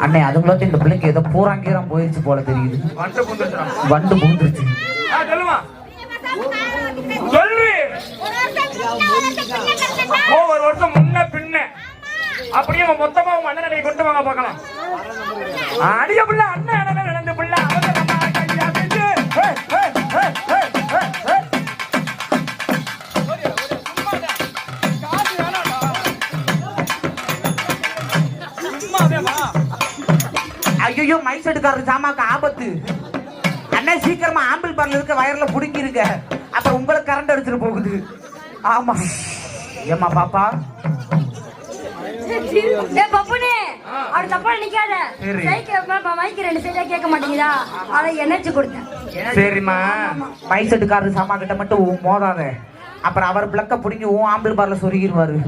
அண்ணே அதுக்குள்ள இந்த பிள்ளைக்கு ஏதோ பூராங்கீரம் போயிடுச்சு போல தெரியுது. வண்டு பூந்துருச்சு. ஒரு வருஷம் முன்ன பின்ன அப்படியே மொத்தமா உங்க அண்ணனை கொண்டு வாங்க பார்க்கலாம். அடிய பிள்ளை அண்ணன் நடந்த பிள்ளை ஐயோ மைசெட்டுக்காரரு சாமாக்கு ஆபத்து. அண்ணன் சீக்கிரமா ஆம்பிள் பார்ல இருக்க வயர்ல புடுங்கி இருக்க, அப்புறம் உங்களுக்கு கரண்ட் அடிச்சிட்டு போகுது. ஆமா ஏமா பாப்பா சரிம்மா மைசெட்டுக்காரரு சாமா கிட்ட மட்டும் மோதாத, அப்புறம் அவர் பிளக்க புடுங்கி ஆம்பிள் பார்ல சொருகிடுவாரு.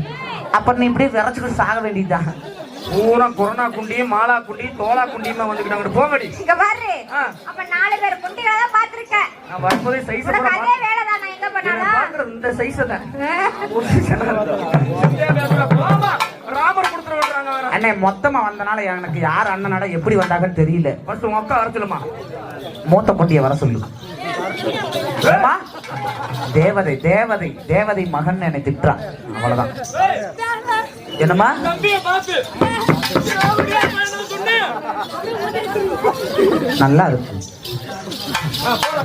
அப்புறம் நீ இப்படியே விரைச்சுக்கிட்டு சாக வேண்டியதுதான். பூரா கொரோனா குண்டியும் மாலா குண்டியும் தோலா குண்டியுமா வந்துக்கிட்டாங்க. போங்கடி. இங்க பாரு. அப்ப 4 பேர் குண்டிகள தான் பாத்துர்க்க. நான் வரும்போதே சைஸ் கூட அதே வேலை தான் நான் எங்க பண்ணாலும். பாக்குறது இந்த சைஸ் தான். பாபா ராமர் குடுத்துற வர்றாங்க வேற. அண்ணே மொத்தமா வந்தனால எனக்கு யார் அண்ணனடா எப்படி வந்தாங்கன்னு தெரியல. ஃபர்ஸ்ட் உங்க அக்கா அரச்சலமா மூத்த குண்டிய வர சொல்லு. அம்மா தேவதை தேவதை தேவதை மகன் என்னை திட்டுறான். அவ்வளவுதான். என்னம்மா நல்லா இருக்கு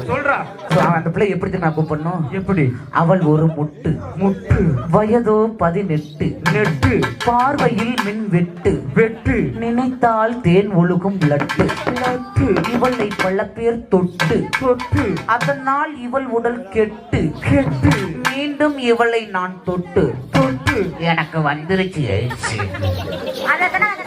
சொல்றா. அந்த பிள்ளை எப்படி நான் கூப்பிடணும்? எப்படி? அவள் ஒரு முட்டு முட்டு, வயதோ 18 நெட்டு, பார்வையில் மின் வெட்டு வெட்டு, நினைத்தால் தேன் ஒழுகும் லட்டு லட்டு, இவளை பல பேர் தொட்டு தொட்டு, அதனால் இவள் உடல் கெட்டு கெட்டு, மீண்டும் இவளை நான் தொட்டு தொட்டு எனக்கு வந்துருச்சு. அதனால